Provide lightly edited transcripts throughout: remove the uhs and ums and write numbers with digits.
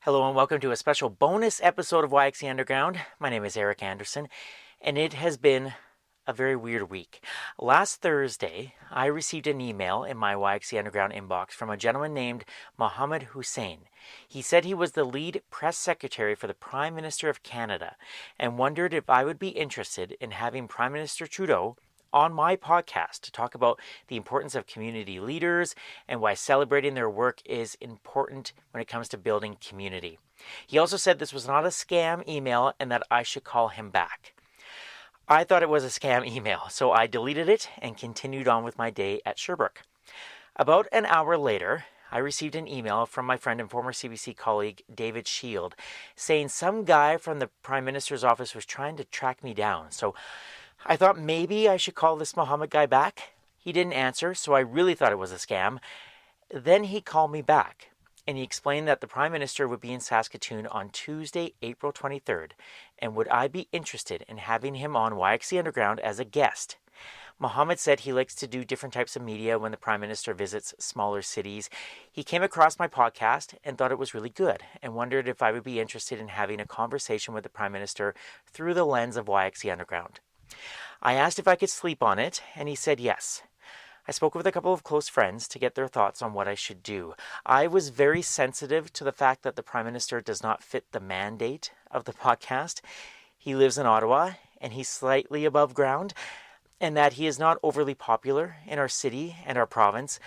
Hello and welcome to a special bonus episode of YXE Underground. My name is Eric Anderson, and it has been a very weird week. Last Thursday, I received an email in my YXE Underground inbox from a gentleman named Mohammad Hussein. He said he was the lead press secretary for the Prime Minister of Canada and wondered if I would be interested in having Prime Minister Trudeau on my podcast to talk about the importance of community leaders and why celebrating their work is important when it comes to building community. He also said this was not a scam email and that I should call him back. I thought it was a scam email, so I deleted it and continued on with my day at Sherbrooke. About an hour later, I received an email from my friend and former CBC colleague David Shield saying some guy from the Prime Minister's office was trying to track me down. So I thought maybe I should call this Mohammad guy back. He didn't answer, so I really thought it was a scam. Then he called me back, and he explained that the Prime Minister would be in Saskatoon on Tuesday, April 23rd, and would I be interested in having him on YXE Underground as a guest. Mohammad said he likes to do different types of media when the Prime Minister visits smaller cities. He came across my podcast and thought it was really good and wondered if I would be interested in having a conversation with the Prime Minister through the lens of YXE Underground. I asked if I could sleep on it, and he said yes. I spoke with a couple of close friends to get their thoughts on what I should do. I was very sensitive to the fact that the Prime Minister does not fit the mandate of the podcast. He lives in Ottawa, and he's slightly above ground, and that he is not overly popular in our city and our province.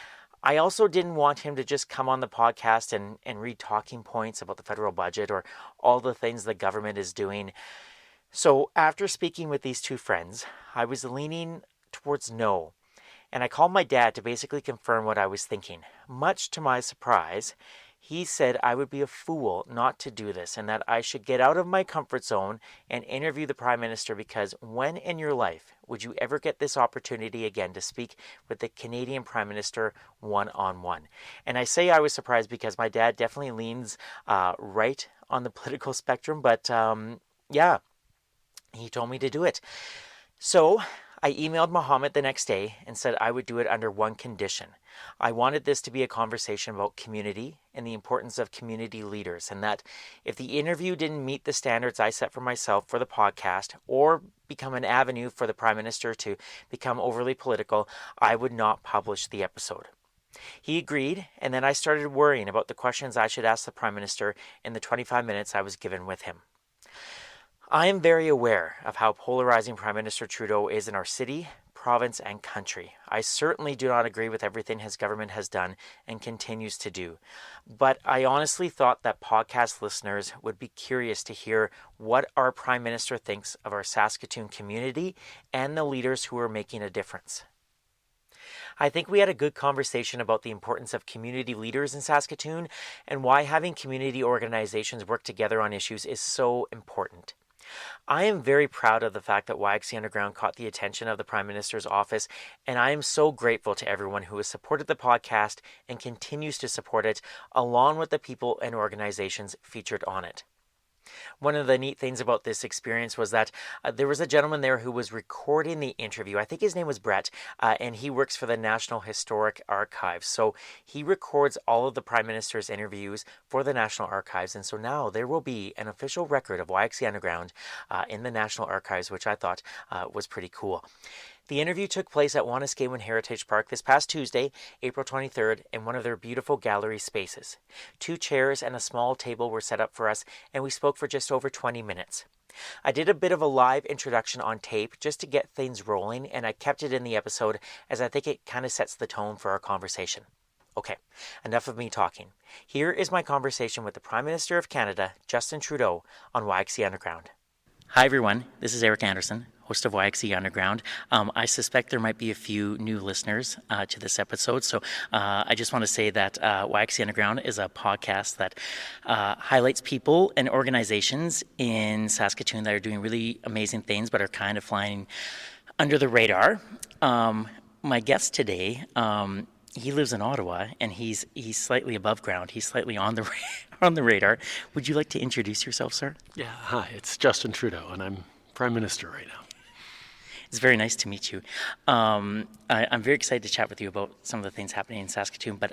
I also didn't want him to just come on the podcast and read talking points about the federal budget or all the things the government is doing. So after speaking with these two friends, I was leaning towards no, and I called my dad to basically confirm what I was thinking. Much to my surprise, he said I would be a fool not to do this and that I should get out of my comfort zone and interview the Prime Minister because when in your life would you ever get this opportunity again to speak with the Canadian Prime Minister one-on-one? And I say I was surprised because my dad definitely leans right on the political spectrum, but yeah. He told me to do it. So I emailed Mohammad the next day and said I would do it under one condition. I wanted this to be a conversation about community and the importance of community leaders, and that if the interview didn't meet the standards I set for myself for the podcast or become an avenue for the Prime Minister to become overly political, I would not publish the episode. He agreed, and then I started worrying about the questions I should ask the Prime Minister in the 25 minutes I was given with him. I am very aware of how polarizing Prime Minister Trudeau is in our city, province, and country. I certainly do not agree with everything his government has done and continues to do. But I honestly thought that podcast listeners would be curious to hear what our Prime Minister thinks of our Saskatoon community and the leaders who are making a difference. I think we had a good conversation about the importance of community leaders in Saskatoon and why having community organizations work together on issues is so important. I am very proud of the fact that YXE Underground caught the attention of the Prime Minister's office, and I am so grateful to everyone who has supported the podcast and continues to support it, along with the people and organizations featured on it. One of the neat things about this experience was that there was a gentleman there who was recording the interview. I think his name was Brett, and he works for the National Historic Archives. So he records all of the Prime Minister's interviews for the National Archives. And so now there will be an official record of YXE Underground in the National Archives, which I thought was pretty cool. The interview took place at Wanuskewin Heritage Park this past Tuesday, April 23rd, in one of their beautiful gallery spaces. 2 chairs and a small table were set up for us, and we spoke for just over 20 minutes. I did a bit of a live introduction on tape just to get things rolling, and I kept it in the episode as I think it kind of sets the tone for our conversation. Okay, enough of me talking. Here is my conversation with the Prime Minister of Canada, Justin Trudeau, on YXE Underground. Hi everyone, this is Eric Anderson, host of YXE Underground. I suspect there might be a few new listeners to this episode, so I just want to say that YXE Underground is a podcast that highlights people and organizations in Saskatoon that are doing really amazing things but are kind of flying under the radar. My guest today, he lives in Ottawa, and he's slightly above ground. He's slightly on the radar. Would you like to introduce yourself, sir? Yeah, hi, it's Justin Trudeau, and I'm Prime Minister right now. It's very nice to meet you. I'm very excited to chat with you about some of the things happening in Saskatoon, but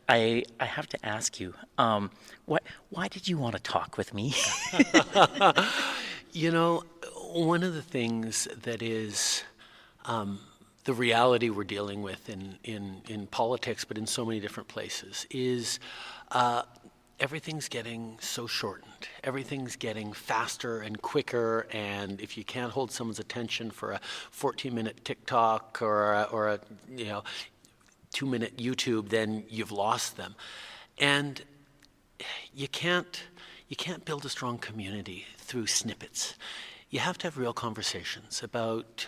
I have to ask you, why did you want to talk with me? You know, one of the things that is the reality we're dealing with in politics, but in so many different places, is everything's getting so shortened. Everything's getting faster and quicker, and if you can't hold someone's attention for a 14-minute TikTok or a 2-minute YouTube, then you've lost them. And you can't build a strong community through snippets. You have to have real conversations about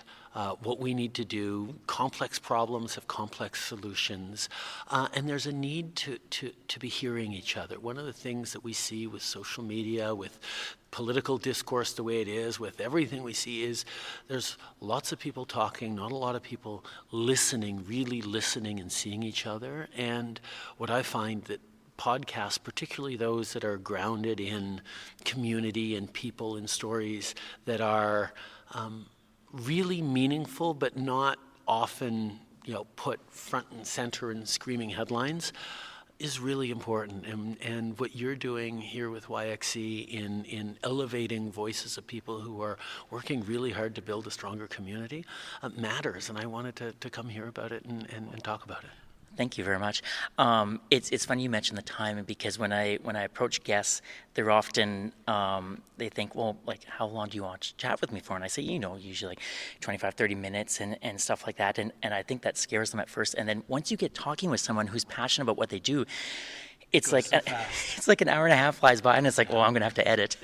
what we need to do. Complex problems have complex solutions, and there's a need to be hearing each other. One of the things that we see with social media, with political discourse the way it is, with everything we see, is there's lots of people talking, not a lot of people listening, really listening and seeing each other. And what I find that podcasts, particularly those that are grounded in community and people and stories that are really meaningful but not often put front and center in screaming headlines, is really important. And what you're doing here with YXE in elevating voices of people who are working really hard to build a stronger community matters. And I wanted to come here about it and talk about it. Thank you very much. It's funny you mentioned the time, because when I approach guests, they're often they think, well, like, how long do you want to chat with me for? And I say, usually like 25, 30 minutes and stuff like that. And I think that scares them at first. And then once you get talking with someone who's passionate about what they do, it's like it's like an hour and a half flies by, and it's like, well, I'm going to have to edit.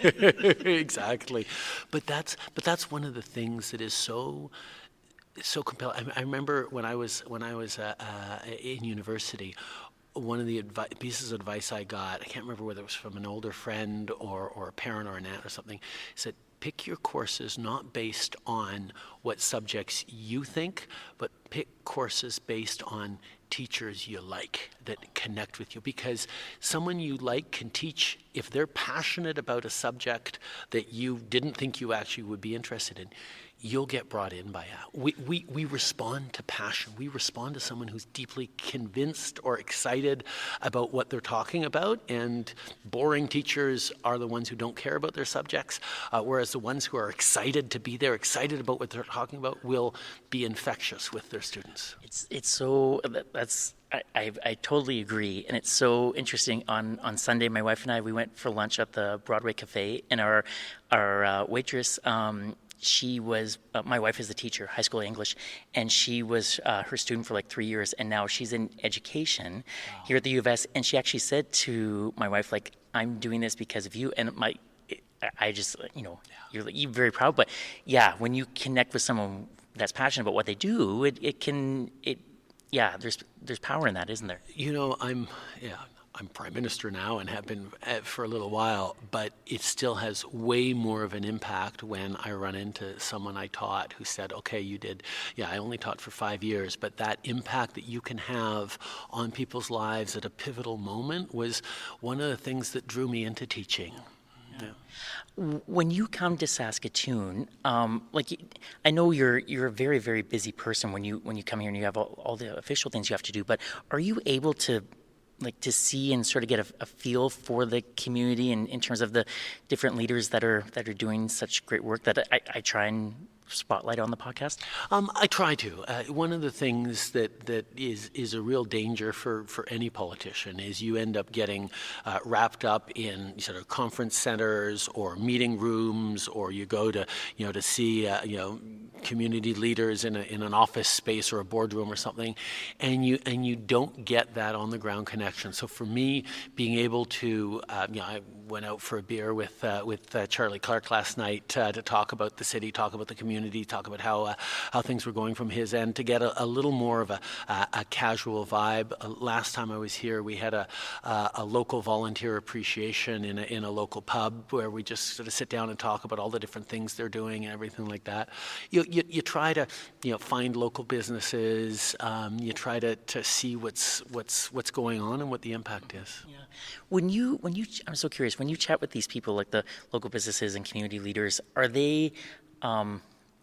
Exactly, but that's one of the things that is so compelling. I remember when I was in university, one of the pieces of advice I got, I can't remember whether it was from an older friend or a parent or an aunt or something, said, pick your courses not based on what subjects you think, but pick courses based on teachers you like that connect with you, because someone you like can teach. If they're passionate about a subject that you didn't think you actually would be interested in, you'll get brought in by that. We respond to passion. We respond to someone who's deeply convinced or excited about what they're talking about, and boring teachers are the ones who don't care about their subjects, whereas the ones who are excited to be there, excited about what they're talking about, will be infectious with their students. It's so, I totally agree, and it's so interesting. On Sunday, my wife and I, we went for lunch at the Broadway Cafe, and our waitress, she was, my wife is a teacher, high school English, and she was her student for like 3 years, and now she's in education here at the U of S, and she actually said to my wife, like, I'm doing this because of you, and I just, you're very proud, but yeah, when you connect with someone that's passionate about what they do, there's power in that, isn't there? I'm Prime Minister now and have been for a little while, but it still has way more of an impact when I run into someone I taught who said, okay, I only taught for 5 years, but that impact that you can have on people's lives at a pivotal moment was one of the things that drew me into teaching. Yeah. When you come to Saskatoon, I know you're a very, very busy person when you come here and you have all the official things you have to do, but are you able to see and sort of get a feel for the community in terms of the different leaders that are doing such great work that I try and spotlight on the podcast? I try to. One of the things that is a real danger for any politician is you end up getting wrapped up in sort of conference centers or meeting rooms, or you go to see community leaders in an office space or a boardroom or something, and you don't get that on the ground connection. So for me, being able to, I went out for a beer with Charlie Clark last night to talk about the city, talk about the community, talk about how things were going from his end, to get a little more of a casual vibe. Last time I was here, we had a local volunteer appreciation in a local pub where we just sort of sit down and talk about all the different things they're doing and everything like that. You try to find local businesses. You try to see what's going on and what the impact is. Yeah. When you I'm so curious, when you chat with these people, like the local businesses and community leaders, are they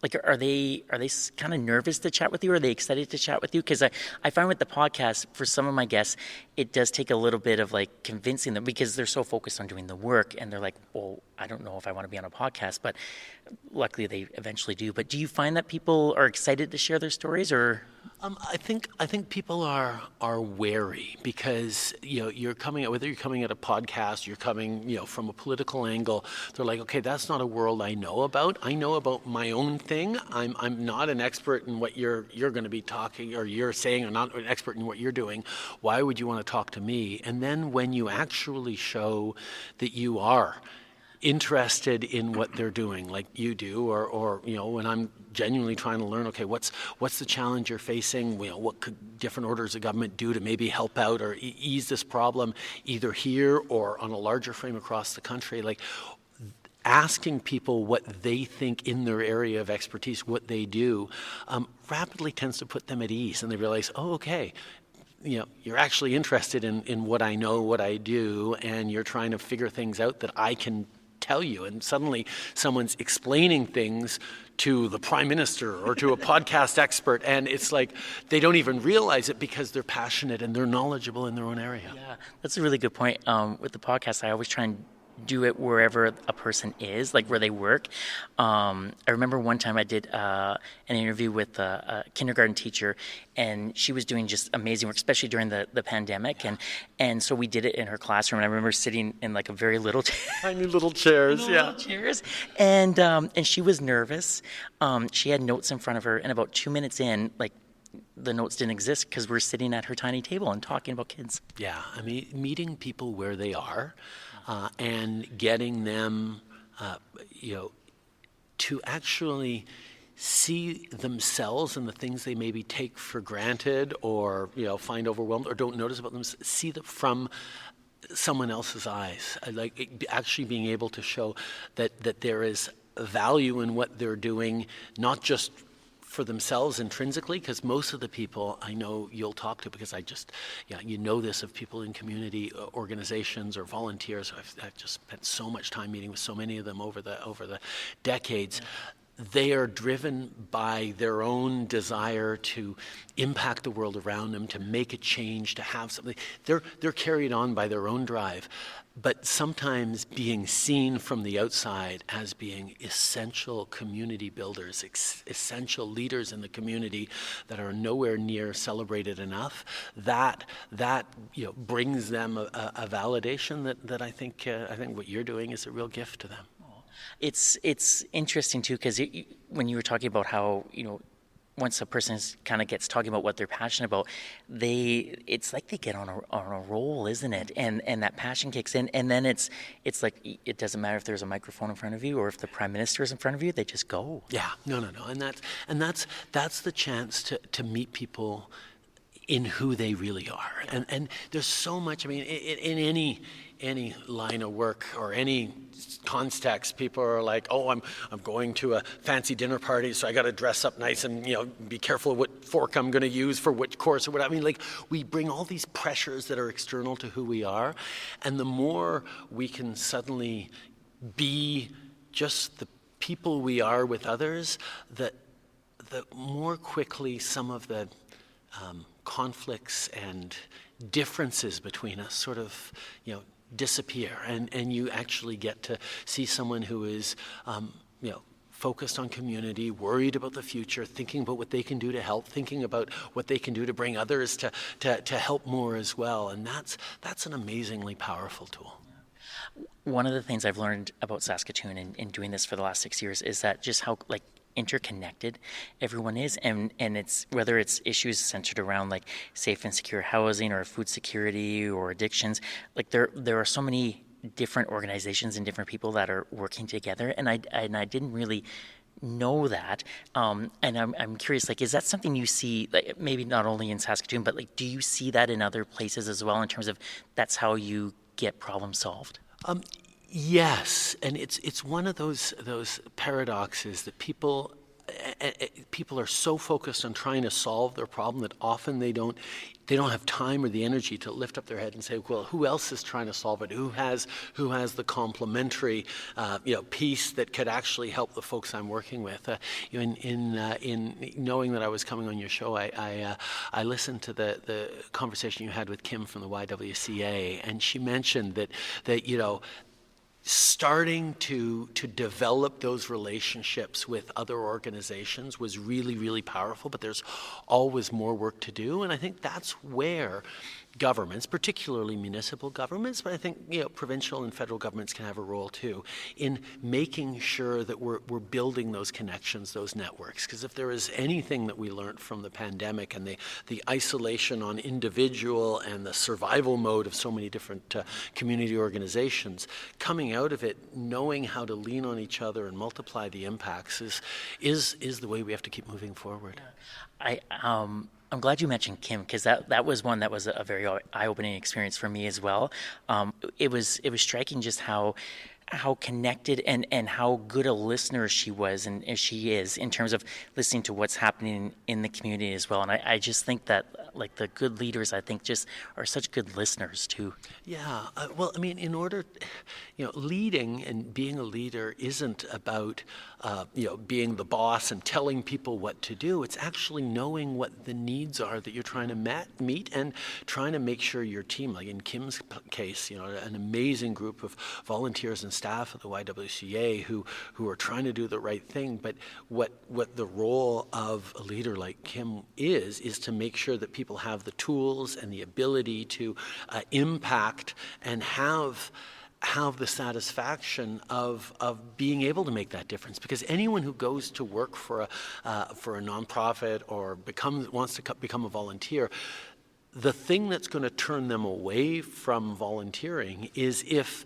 Like, are they kind of nervous to chat with you? Or are they excited to chat with you? Because I find with the podcast, for some of my guests, it does take a little bit of like convincing them because they're so focused on doing the work and they're like, well, I don't know if I want to be on a podcast, but luckily they eventually do. But do you find that people are excited to share their stories, or? I think people are wary because you're coming at, whether you're coming at a podcast, you're coming from a political angle. They're like, okay, that's not a world I know about. I know about my own thing. I'm not an expert in what you're going to be talking or you're saying. I'm not an expert in what you're doing. Why would you want to talk to me? And then when you actually show that you are interested in what they're doing, like you do, or when I'm genuinely trying to learn, okay, what's the challenge you're facing? What could different orders of government do to maybe help out or ease this problem, either here or on a larger frame across the country? Like asking people what they think in their area of expertise, what they do, rapidly tends to put them at ease, and they realize, oh, okay. You're actually interested in what I know, what I do, and you're trying to figure things out that I can tell you. And suddenly someone's explaining things to the prime minister or to a podcast expert, and it's like they don't even realize it because they're passionate and they're knowledgeable in their own area. Yeah, that's a really good point. With the podcast, I always try and do it wherever a person is, like where they work. I remember one time I did an interview with a kindergarten teacher, and she was doing just amazing work, especially during the pandemic. And so we did it in her classroom, and I remember sitting in like a very little tiny little chairs, little chairs, and she was nervous. She had notes in front of her, and about 2 minutes in, like, the notes didn't exist because we're sitting at her tiny table and talking about kids. Yeah, I mean, meeting people where they are, and getting them, to actually see themselves and the things they maybe take for granted or find overwhelmed or don't notice about them, see them from someone else's eyes. Like actually being able to show that there is value in what they're doing, not just for themselves intrinsically, because most of the people I know you'll talk to, because this of people in community organizations or volunteers. I've just spent so much time meeting with so many of them over the decades. They are driven by their own desire to impact the world around them, to make a change, to have something. They're carried on by their own drive, but sometimes being seen from the outside as being essential community builders, essential leaders in the community that are nowhere near celebrated enough. That brings them a validation that I think what you're doing is a real gift to them. It's interesting too, because when you were talking about how once a person kind of gets talking about what they're passionate about, it's like they get on a roll, isn't it? And that passion kicks in, and then it's like it doesn't matter if there's a microphone in front of you or if the prime minister is in front of you, they just go. Yeah, no, and that's the chance to meet people in who they really are, and there's so much. I mean, in any line of work or any context, people are like, oh, I'm going to a fancy dinner party, so I got to dress up nice and be careful of what fork I'm going to use for which course or what. I mean, like, we bring all these pressures that are external to who we are, and the more we can suddenly be just the people we are with others, the more quickly some of the conflicts and differences between us sort of disappear, and you actually get to see someone who is focused on community, worried about the future, thinking about what they can do to help, thinking about what they can do to bring others to help more as well. And that's an amazingly powerful tool. One of the things I've learned about Saskatoon in doing this for the last 6 years is that just how interconnected everyone is, and it's whether it's issues centered around like safe and secure housing or food security or addictions, like there are so many different organizations and different people that are working together, and I didn't really know that, and I'm curious, like, is that something you see, like, maybe not only in Saskatoon, but like, do you see that in other places as well, in terms of that's how you get problems solved? Yes, and it's one of those paradoxes that people, people are so focused on trying to solve their problem that often they don't have time or the energy to lift up their head and say, well, who else is trying to solve it? Who has the complementary piece that could actually help the folks I'm working with? In knowing that I was coming on your show, I listened to the conversation you had with Kim from the YWCA, and she mentioned that starting to develop those relationships with other organizations was really, really powerful, but there's always more work to do. And I think that's where governments, particularly municipal governments, but I think provincial and federal governments can have a role too in making sure that we're building those connections, those networks. Because if there is anything that we learned from the pandemic and the isolation on individual and the survival mode of so many different community organizations, coming out of it, knowing how to lean on each other and multiply the impacts is the way we have to keep moving forward. I'm glad you mentioned Kim, because that was one that was a very eye-opening experience for me as well. It was striking just how connected and how good a listener she was and she is in terms of listening to what's happening in the community as well. And I just think that like the good leaders, I think just are such good listeners too. Yeah, well, I mean, in order, leading and being a leader isn't about, being the boss and telling people what to do. It's actually knowing what the needs are that you're trying to meet and trying to make sure your team, like in Kim's case, an amazing group of volunteers and staff at the YWCA who are trying to do the right thing. But what the role of a leader like Kim is to make sure that people have the tools and the ability to impact and have the satisfaction of being able to make that difference. Because anyone who goes to work for a nonprofit or wants to become a volunteer, the thing that's going to turn them away from volunteering is if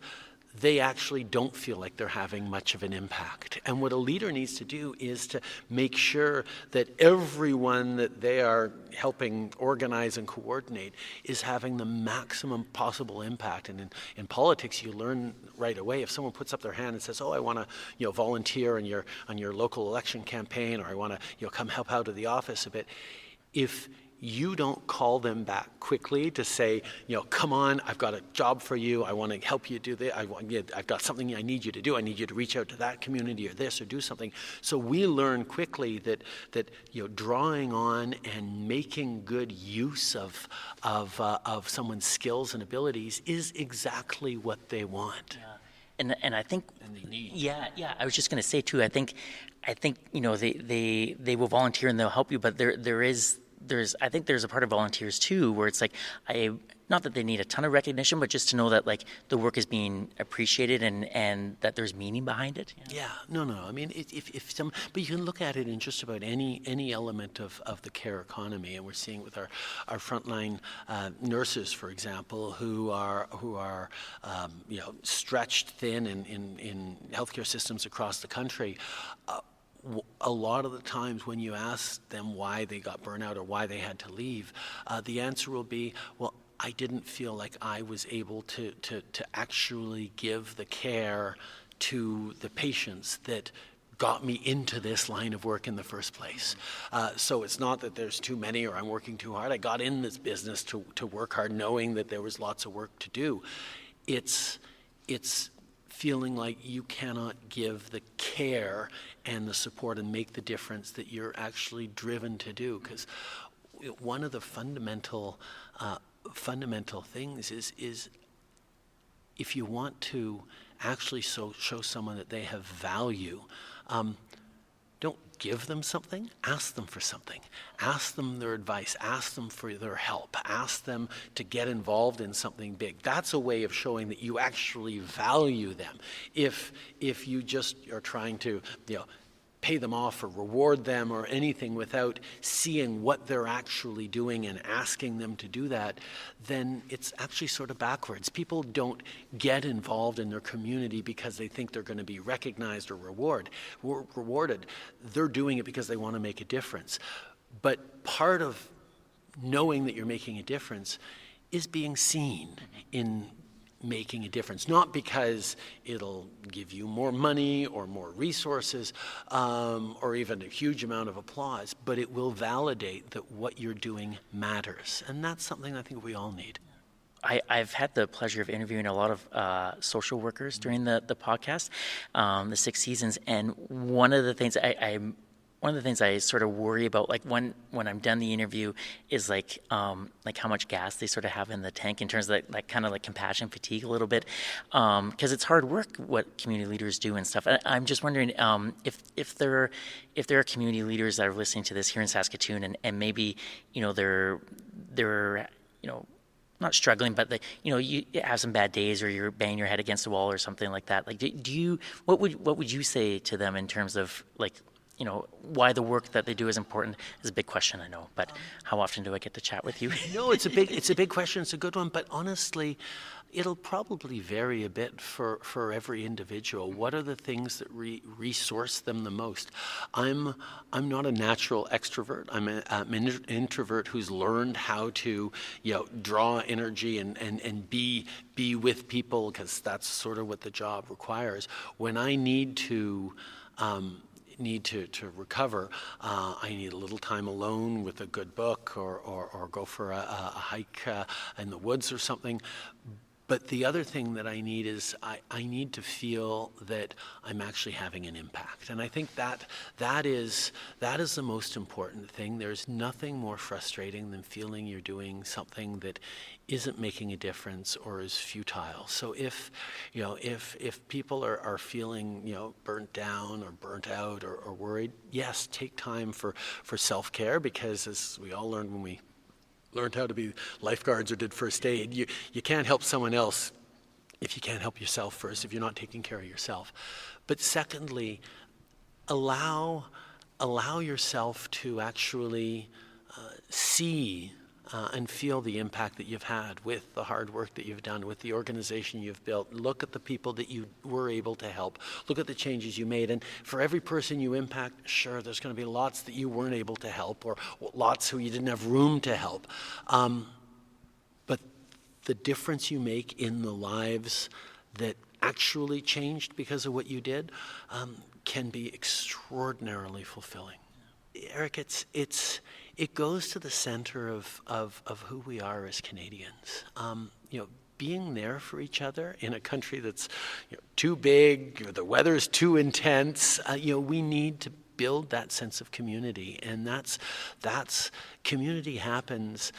they actually don't feel like they're having much of an impact. And what a leader needs to do is to make sure that everyone that they are helping organize and coordinate is having the maximum possible impact. And in politics, you learn right away. If someone puts up their hand and says, "Oh, I want to, volunteer on your local election campaign," or "I want to, come help out at the office a bit," if you don't call them back quickly to say, "Come on, I've got a job for you. I want to help you do this. I've got something I need you to do. I need you to reach out to that community or this or do something." So we learn quickly that drawing on and making good use of someone's skills and abilities is exactly what they want. Yeah. And I think, and they need. Yeah. I was just going to say too. I think they will volunteer and they'll help you, but I think there's a part of volunteers too where it's like not that they need a ton of recognition, but just to know that like the work is being appreciated and that there's meaning behind it. Yeah, no. I mean, but you can look at it in just about any element of the care economy, and we're seeing with our frontline nurses, for example, who are stretched thin in healthcare systems across the country. A lot of the times when you ask them why they got burnout or why they had to leave, the answer will be, well, I didn't feel like I was able to actually give the care to the patients that got me into this line of work in the first place. So it's not that there's too many or I'm working too hard. I got in this business to work hard knowing that there was lots of work to do. It's feeling like you cannot give the care and the support and make the difference that you're actually driven to do. Because one of the fundamental things is if you want to actually show someone that they have value, don't give them something, ask them for something. Ask them their advice, ask them for their help, ask them to get involved in something big. That's a way of showing that you actually value them. If you just are trying to, pay them off or reward them or anything without seeing what they're actually doing and asking them to do that, then it's actually sort of backwards. People don't get involved in their community because they think they're going to be recognized or rewarded. They're doing it because they want to make a difference. But part of knowing that you're making a difference is being seen in making a difference, not because it'll give you more money or more resources or even a huge amount of applause, but it will validate that what you're doing matters. And that's something I think we all need. I've had the pleasure of interviewing a lot of social workers during the podcast, the 6 seasons, and one of the things I sort of worry about, like when I'm done the interview, is like how much gas they sort of have in the tank in terms of like kind of like compassion fatigue a little bit, because it's hard work what community leaders do and stuff. I'm just wondering if there are community leaders that are listening to this here in Saskatoon and maybe they're not struggling, but you have some bad days, or you're banging your head against the wall or something like that. Like, what would you say to them in terms of like, why the work that they do is important? Is a big question, I know, but how often do I get to chat with you? No, it's a big question. It's a good one, but honestly, it'll probably vary a bit for every individual. What are the things that resource them the most? I'm not a natural extrovert. I'm an introvert who's learned how to draw energy and be with people, because that's sort of what the job requires. When I need to recover, I need a little time alone with a good book or go for a hike in the woods or something. But the other thing that I need is I need to feel that I'm actually having an impact. And I think that is the most important thing. There's nothing more frustrating than feeling you're doing something that isn't making a difference or is futile. So if people are feeling burnt down or burnt out or worried, yes, take time for self-care, because as we all learned when we learned how to be lifeguards or did first aid, you can't help someone else if you can't help yourself first, if you're not taking care of yourself. But secondly, allow yourself to actually see and feel the impact that you've had with the hard work that you've done, with the organization you've built. Look at the people that you were able to help. Look at the changes you made. And for every person you impact, sure, there's going to be lots that you weren't able to help, or lots who you didn't have room to help. But the difference you make in the lives that actually changed because of what you did can be extraordinarily fulfilling. Eric, it goes to the center of who we are as Canadians. Being there for each other in a country that's too big, the weather's too intense. We need to build that sense of community, and that's community happens.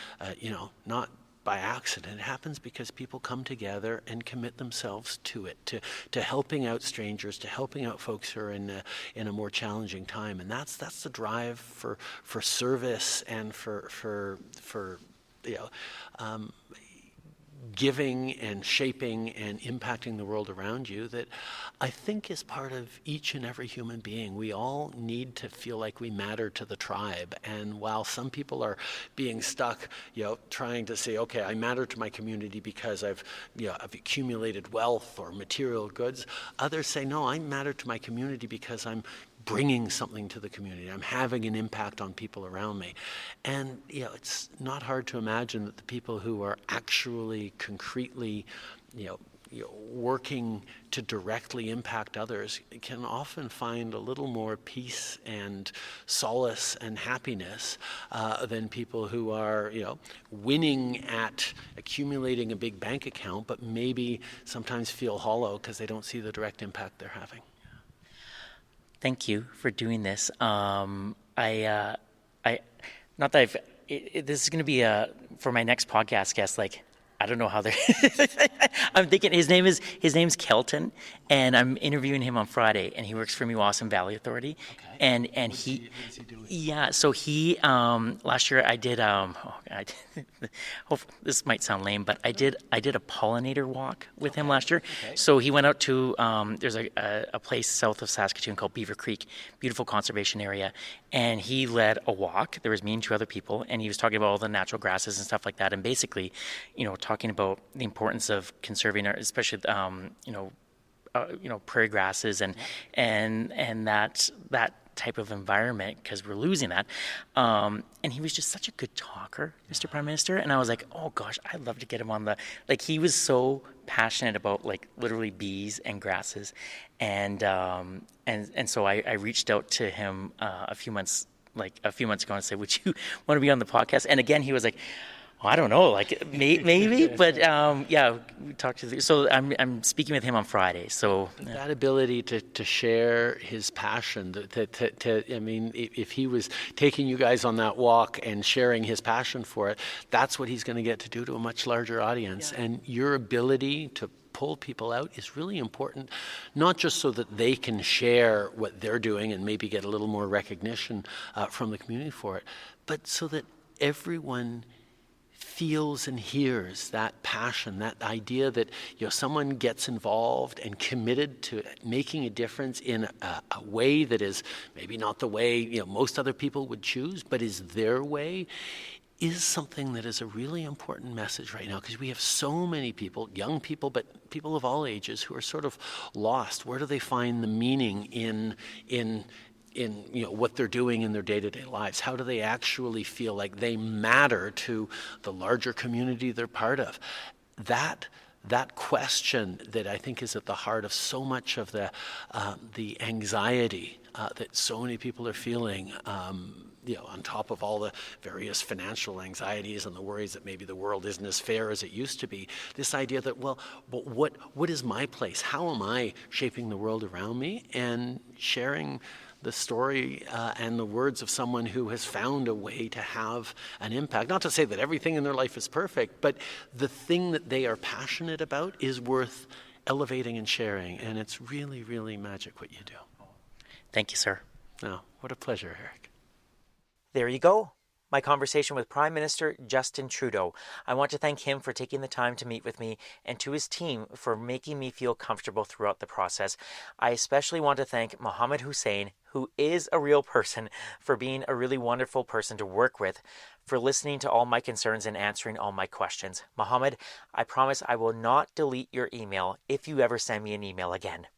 Not by accident. It happens because people come together and commit themselves to it, to helping out strangers, to helping out folks who are in a more challenging time. And that's the drive for service and for giving and shaping and impacting the world around you that I think is part of each and every human being. We all need to feel like we matter to the tribe. And while some people are being stuck, trying to say, okay, I matter to my community because I've accumulated wealth or material goods, others say, no, I matter to my community because I'm bringing something to the community. I'm having an impact on people around me. And it's not hard to imagine that the people who are actually concretely working to directly impact others can often find a little more peace and solace and happiness than people who are winning at accumulating a big bank account, but maybe sometimes feel hollow because they don't see the direct impact they're having. Thank you for doing this. Not that I've. This is going to be for my next podcast guest. Like, I don't know how they're. I'm thinking his name's Kelton, and I'm interviewing him on Friday, and he works for Mewasan Valley Authority. Okay. And what is he doing? Yeah. So he last year I did this might sound lame, but I did a pollinator walk with him last year. Okay. So he went out to there's a place south of Saskatoon called Beaver Creek, beautiful conservation area, and he led a walk. There was me and two other people, and he was talking about all the natural grasses and stuff like that, and basically, talking about the importance of conserving, especially prairie grasses and that type of environment because we're losing that. And he was just such a good talker, Mr. Prime Minister. And I was like, oh gosh, I'd love to get him on the, like, he was so passionate about like literally bees and grasses. And so I reached out to him a few months ago and said, would you want to be on the podcast? And again, he was like, I don't know, like maybe, but yeah, we talked to. So I'm speaking with him on Friday. So that ability to share his passion, I mean, if he was taking you guys on that walk and sharing his passion for it, that's what he's going to get to do to a much larger audience. Yeah. And your ability to pull people out is really important, not just so that they can share what they're doing and maybe get a little more recognition from the community for it, but so that everyone feels and hears that passion, that idea that someone gets involved and committed to making a difference in a way that is maybe not the way most other people would choose, but is their way, is something that is a really important message right now, because we have so many people, young people, but people of all ages, who are sort of lost. Where do they find the meaning in what they're doing in their day-to-day lives? How do they actually feel like they matter to the larger community they're part of? That question that I think is at the heart of so much of the anxiety that so many people are feeling, on top of all the various financial anxieties and the worries that maybe the world isn't as fair as it used to be. This idea that, but what is my place? How am I shaping the world around me? And sharing the story and the words of someone who has found a way to have an impact. Not to say that everything in their life is perfect, but the thing that they are passionate about is worth elevating and sharing. And it's really, really magic what you do. Thank you, sir. Oh, what a pleasure, Eric. There you go. My conversation with Prime Minister Justin Trudeau. I want to thank him for taking the time to meet with me, and to his team for making me feel comfortable throughout the process. I especially want to thank Mohammad Hussein, who is a real person, for being a really wonderful person to work with, for listening to all my concerns and answering all my questions. Mohammad, I promise I will not delete your email if you ever send me an email again.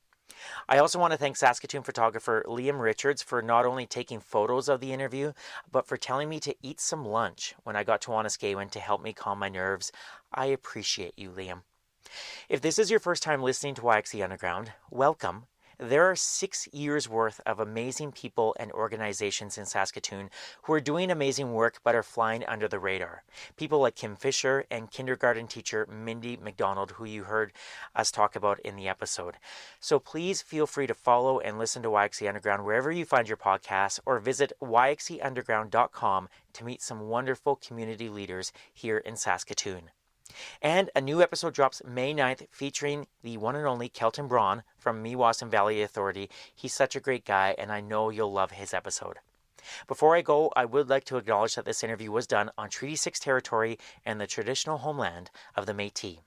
I also want to thank Saskatoon photographer Liam Richards for not only taking photos of the interview, but for telling me to eat some lunch when I got to Wanaskawan to help me calm my nerves. I appreciate you, Liam. If this is your first time listening to YXE Underground, welcome. There are 6 years worth of amazing people and organizations in Saskatoon who are doing amazing work but are flying under the radar. People like Kim Fisher and kindergarten teacher Mindy McDonald, who you heard us talk about in the episode. So please feel free to follow and listen to YXE Underground wherever you find your podcasts, or visit yxeunderground.com to meet some wonderful community leaders here in Saskatoon. And a new episode drops May 9th featuring the one and only Kelton Braun from Meewasin Valley Authority. He's such a great guy, and I know you'll love his episode. Before I go, I would like to acknowledge that this interview was done on Treaty 6 territory and the traditional homeland of the Métis.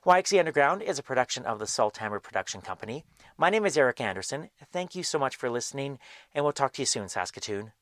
YXE Underground is a production of the Salthammer Production Company. My name is Eric Anderson. Thank you so much for listening, and we'll talk to you soon, Saskatoon.